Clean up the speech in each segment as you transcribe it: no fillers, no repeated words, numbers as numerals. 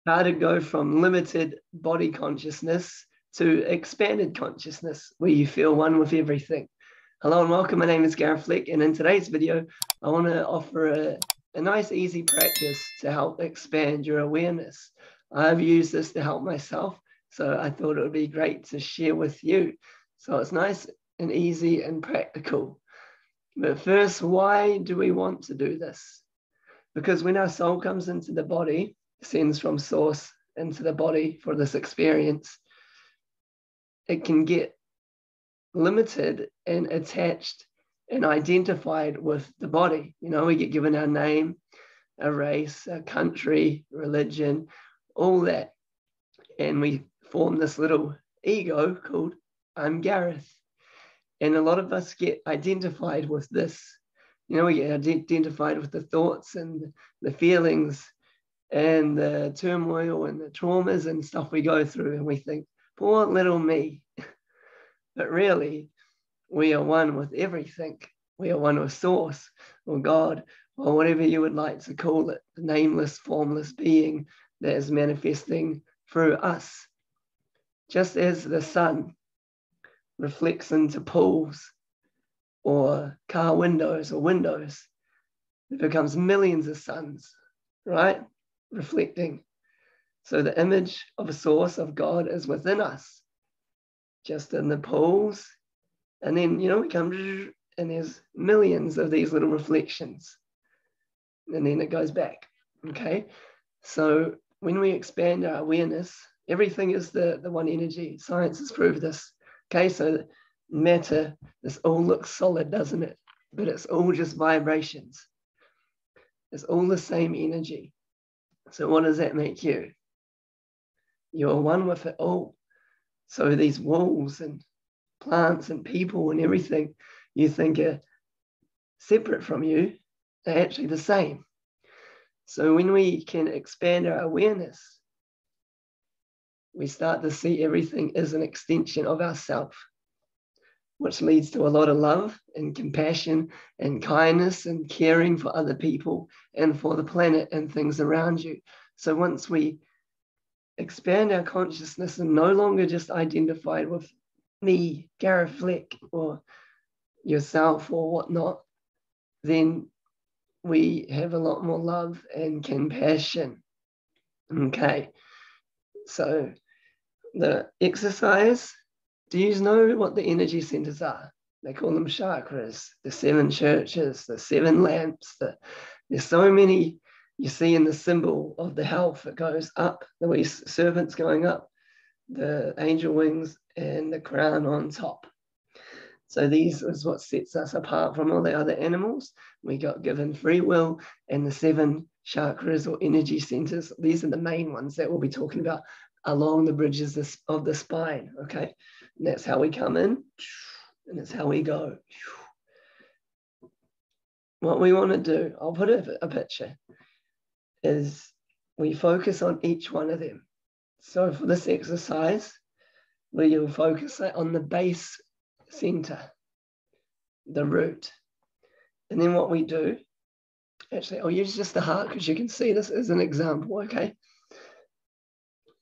how to go from limited body consciousness to expanded consciousness, where you feel one with everything. Hello and welcome. My name is Gareth Fleck, and in today's video, I want to offer a nice, easy practice to help expand your awareness. I've used this to help myself, so I thought it would be great to share with you. So it's nice and easy and practical. But first, why do we want to do this? Because when our soul comes into the body, sends from source into the body for this experience, it can get limited and attached and identified with the body. You know, we get given our name, a race, a country, religion, all that. And we form this little ego called I'm Gareth. And a lot of us get identified with this. You know, we get identified with the thoughts and the feelings and the turmoil and the traumas and stuff we go through, and we think, poor little me. But really, we are one with everything. We are one with Source or God or whatever you would like to call it, the nameless, formless being that is manifesting through us. Just as the sun reflects into pools or car windows or windows, it becomes millions of suns, right? Reflecting. So the image of a source of God is within us, just in the pools. And then, you know, we come and there's millions of these little reflections. And then it goes back. Okay. So when we expand our awareness, everything is the one energy. Science has proved this. Okay. So matter, this all looks solid, doesn't it? But it's all just vibrations. It's all the same energy. So what does that make you? You're one with it all. So these walls and plants and people and everything you think are separate from you, they're actually the same. So when we can expand our awareness, we start to see everything as an extension of ourself, which leads to a lot of love and compassion and kindness and caring for other people and for the planet and things around you. So once we expand our consciousness and no longer just identified with me, Gareth Fleck, or yourself or whatnot, then we have a lot more love and compassion. Okay, so the exercise, do you know what the energy centers are? They call them chakras, the 7 churches, the 7 lamps. There's so many you see in the symbol of the health. It goes up, the wee serpents going up, the angel wings, and the crown on top. So these is what sets us apart from all the other animals. We got given free will, and the 7 chakras or energy centers, these are the main ones that we'll be talking about along the bridges of the spine, okay? And that's how we come in, and that's how we go. What we want to do, I'll put a picture, is we focus on each one of them. So for this exercise, we'll focus on the base center, the root. And then what we do, actually, I'll use just the heart because you can see this as an example, okay?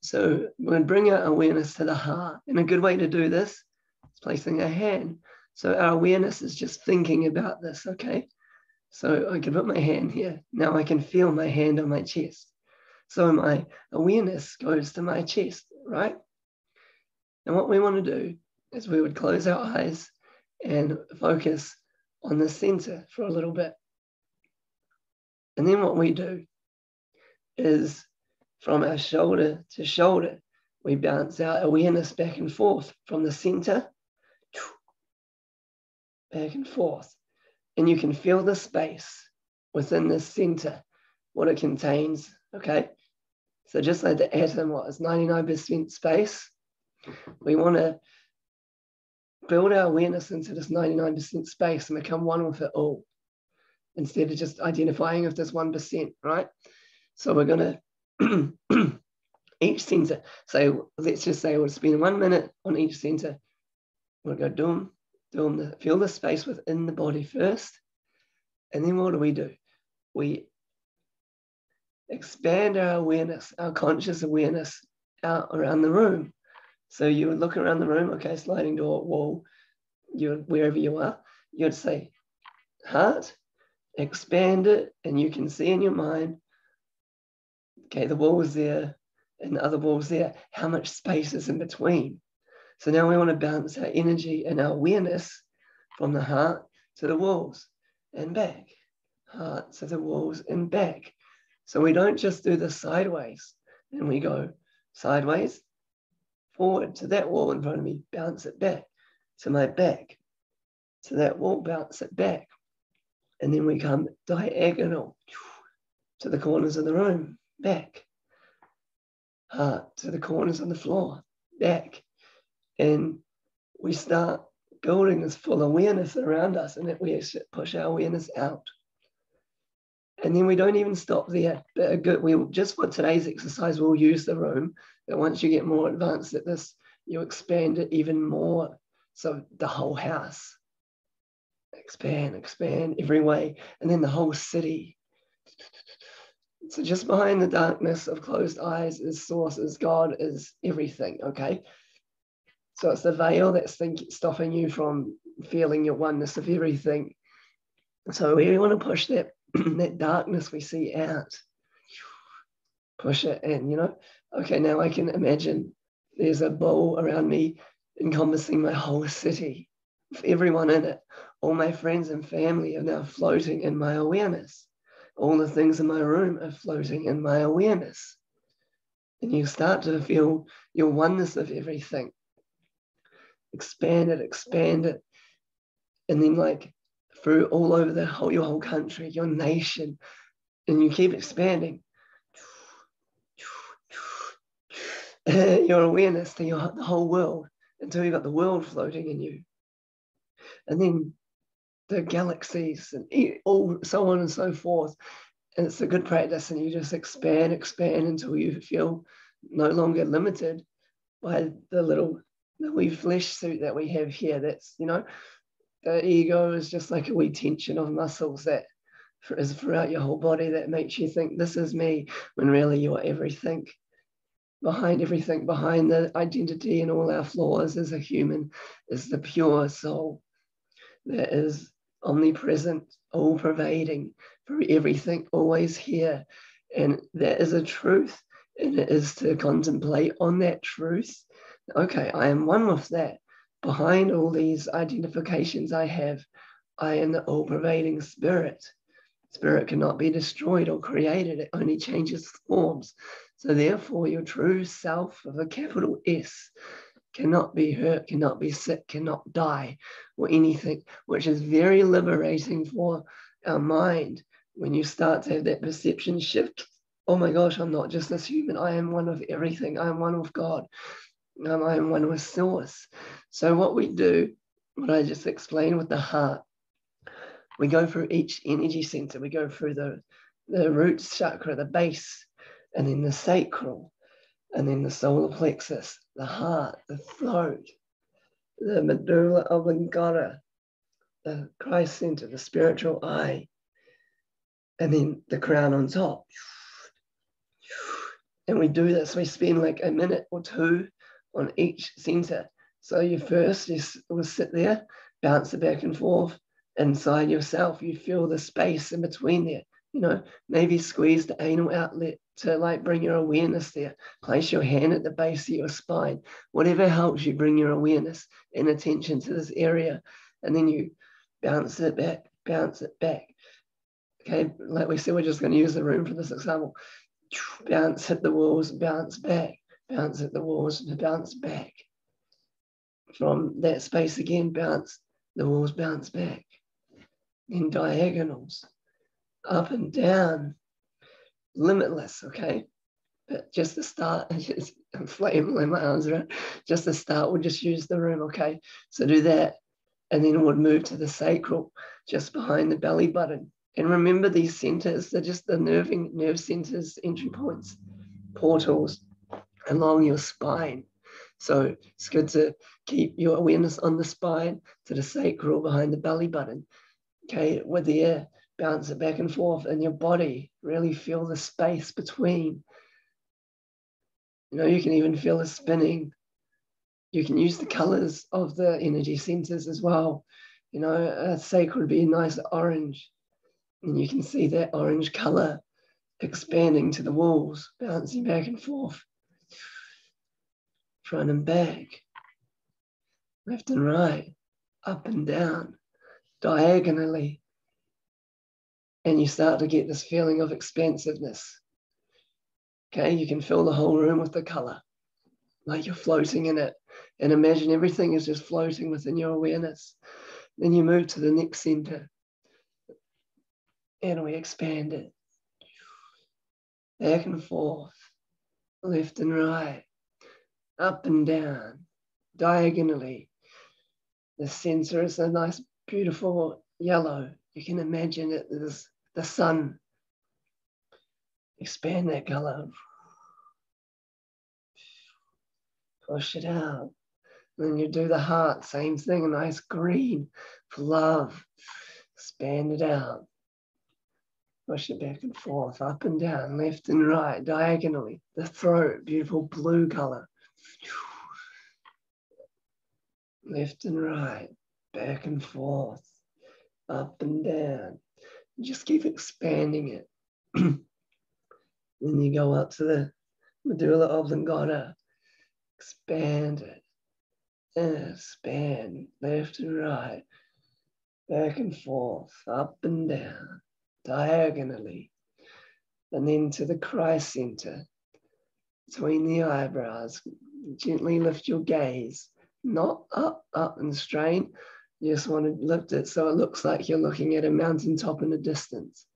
So we'll bring our awareness to the heart. And a good way to do this is placing a hand. So our awareness is just thinking about this, okay? So I can put my hand here. Now I can feel my hand on my chest. So my awareness goes to my chest, right? And what we want to do is we would close our eyes and focus on the center for a little bit. And then what we do is from our shoulder to shoulder, we bounce our awareness back and forth from the center, back and forth. And you can feel the space within the center, what it contains, okay? So just like the atom was 99% space, we want to build our awareness into this 99% space and become one with it all, instead of just identifying if there's 1%, right? So we're going to, each center, so let's just say we'll spend 1 minute on each center. We'll go doom, doom, feel the space within the body first. And then what do? We expand our awareness, our conscious awareness out around the room. So you would look around the room, okay, sliding door, wall, wherever you are, you'd say, heart, expand it, and you can see in your mind, okay, the wall is there and the other wall's there. How much space is in between? So now we want to bounce our energy and our awareness from the heart to the walls and back, heart to the walls and back. So we don't just do this sideways, and we go sideways, forward to that wall in front of me, bounce it back to my back, to that wall, bounce it back. And then we come diagonal to the corners of the room, back, heart to the corners on the floor, back. And we start building this full awareness around us, and that we push our awareness out. And then we don't even stop there. Just for today's exercise, we'll use the room. But once you get more advanced at this, you expand it even more. So the whole house, expand every way. And then the whole city. So just behind the darkness of closed eyes is source, is God, is everything, okay? So it's the veil that's stopping you from feeling your oneness of everything. So we want to push that, that darkness we see out. Push it in, Okay, now I can imagine there's a bowl around me encompassing my whole city, with everyone in it. All my friends and family are now floating in my awareness. All the things in my room are floating in my awareness. And you start to feel your oneness of everything. Expand it. And then like through all over your whole country, your nation, and you keep expanding your awareness to the whole world until you've got the world floating in you. And then the galaxies and all so on and so forth. And it's a good practice, and you just expand until you feel no longer limited by the wee flesh suit that we have here. That's, the ego is just like a wee tension of muscles that is throughout your whole body that makes you think this is me, when really you're everything. Behind the identity and all our flaws as a human is the pure soul that is omnipresent, all pervading, for everything, always here. And that is a truth, and it is to contemplate on that truth. Okay, I am one with that. Behind all these identifications I have, I am the all-pervading spirit. Spirit cannot be destroyed or created. It only changes forms. So therefore, your true self of a capital S cannot be hurt, cannot be sick, cannot die, or anything, which is very liberating for our mind when you start to have that perception shift. Oh my gosh, I'm not just this human. I am one of everything. I am one with God. I am one with Source. So what we do, what I just explained with the heart, we go through each energy center. We go through the root chakra, the base, and then the sacral, and then the solar plexus, the heart, the throat, the medulla oblongata, the Christ center, the spiritual eye, and then the crown on top. And we do this. We spend like a minute or two on each center. So you will sit there, bounce it back and forth. Inside yourself, you feel the space in between there. Maybe squeeze the anal outlet to like bring your awareness there. Place your hand at the base of your spine. Whatever helps you bring your awareness and attention to this area. And then you bounce it back. Okay, like we said, we're just going to use the room for this example. Bounce, hit the walls, bounce back. Bounce at the walls, bounce back. From that space again, bounce, the walls bounce back. In diagonals, up and down, limitless, okay? But just to start, I'm flailing my arms around. Just to start, we'll just use the room, okay? So do that, and then we'll move to the sacral, just behind the belly button. And remember, these centers, they're just the nerve centers, entry points, portals along your spine. So it's good to keep your awareness on the spine, to the sacral behind the belly button. Okay, we're there, bounce it back and forth in your body. Really feel the space between. You can even feel it spinning. You can use the colors of the energy centers as well. A sacred would be a nice orange. And you can see that orange color expanding to the walls, bouncing back and forth, front and back, left and right, up and down, diagonally. And you start to get this feeling of expansiveness. Okay, you can fill the whole room with the color, like you're floating in it. And imagine everything is just floating within your awareness. Then you move to the next center. And we expand it. Back and forth, left and right, up and down, diagonally. The center is a nice, beautiful yellow. You can imagine it as the sun. Expand that color. Push it out. And then you do the heart, same thing, a nice green for love. Expand it out. Push it back and forth, up and down, left and right, diagonally. The throat, beautiful blue color. Left and right, back and forth, up and down. Just keep expanding it. Then you go up to the medulla oblongata. Expand it. And expand, left and right, back and forth, up and down, diagonally. And then to the Christ center, between the eyebrows. Gently lift your gaze, not up and strain. You just want to lift it so it looks like you're looking at a mountaintop in the distance.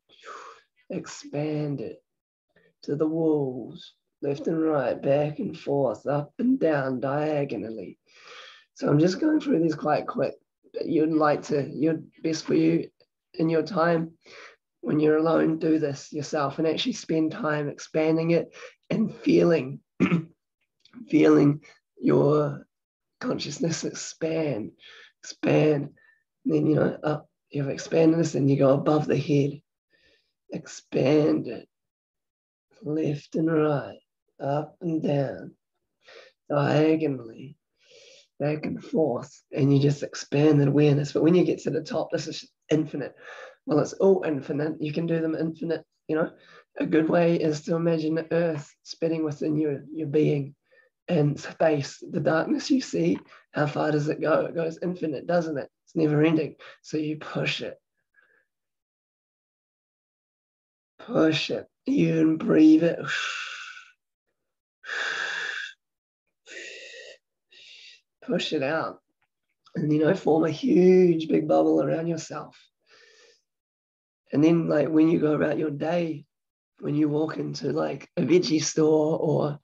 Expand it to the walls, left and right, back and forth, up and down, diagonally. So I'm just going through these quite quick. You'd best for you in your time when you're alone, do this yourself and actually spend time expanding it and feeling your consciousness expand. And then, up, you've expanded this and you go above the head. Expand it. Left and right, up and down, diagonally, back and forth. And you just expand that awareness. But when you get to the top, this is infinite. Well, it's all infinite. You can do them infinite. A good way is to imagine the earth spinning within your being and space. The darkness you see, how far does it go? It goes infinite, doesn't it? It's never ending. So you push it. Push it. You can breathe it. Push it out. And, form a huge big bubble around yourself. And then, when you go about your day, when you walk into a veggie store or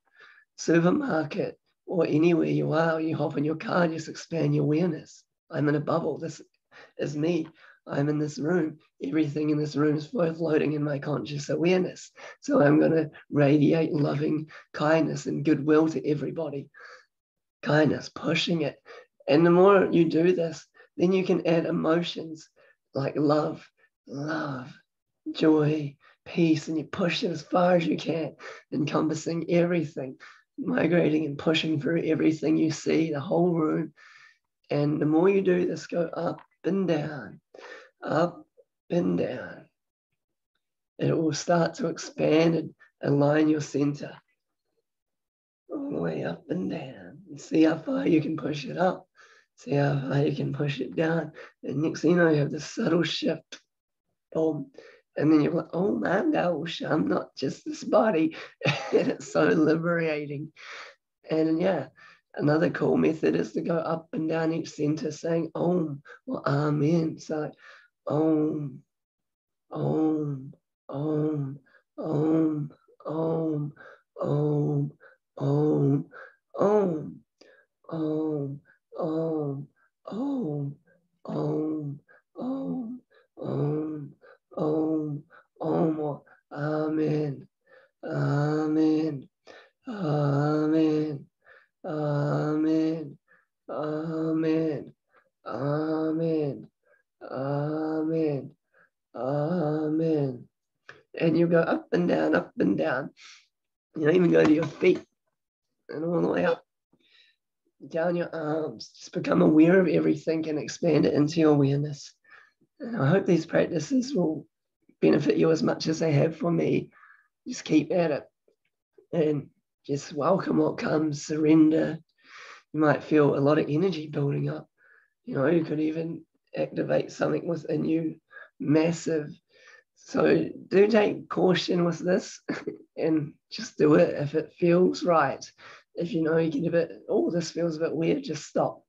supermarket or anywhere you are, or you hop in your car, just expand your awareness. I'm in a bubble. This is me. I'm in this room. Everything in this room is floating in my conscious awareness. So I'm going to radiate loving kindness and goodwill to everybody. Kindness, pushing it. And the more you do this, then you can add emotions like love, joy, peace, and you push it as far as you can, encompassing everything, migrating and pushing through everything you see, the whole room. And the more you do this, go up and down, up and down. It will start to expand and align your center all the way up and down. And see how far you can push it up. See how far you can push it down. And next thing you know, you have this subtle shift. Boom. And then you're like, oh my gosh, I'm not just this body. And it's so liberating. And yeah, another cool method is to go up and down each center saying Om or Amen. So Om, Om, Om, Om, Om, Om, Om, Om, Om, Om, Om, Om, Om, Om, Om, Om, or Amen, Amen, Amen, Amen, Amen, Amen, Amen, Amen. and you'll go up and down, up and down. You'll even go to your feet and all the way up, down your arms. Just become aware of everything and expand it into your awareness. And I hope these practices will benefit you as much as they have for me. Just keep at it and just welcome what comes, surrender. You might feel a lot of energy building up. You could even activate something within you massive. So do take caution with this and just do it if it feels right. If you get a bit, oh, this feels a bit weird, just stop.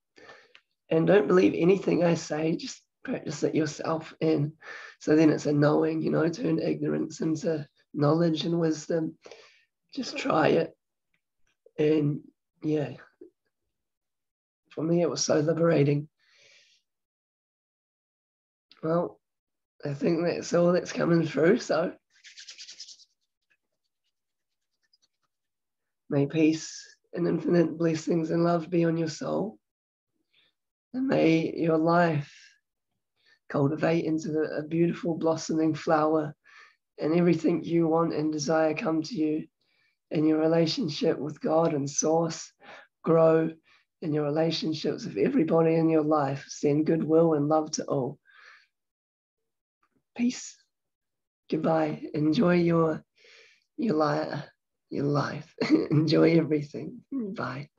And don't believe anything I say, just practice it yourself. And so then it's a knowing, turn ignorance into knowledge and wisdom. Just try it. And yeah, for me, it was so liberating. Well, I think that's all that's coming through. So may peace and infinite blessings and love be on your soul. And may your life cultivate into a beautiful blossoming flower, and everything you want and desire come to you, and your relationship with God and Source grow, and your relationships with everybody in your life send goodwill and love to all. Peace. Goodbye. Enjoy your life. Enjoy everything. Bye.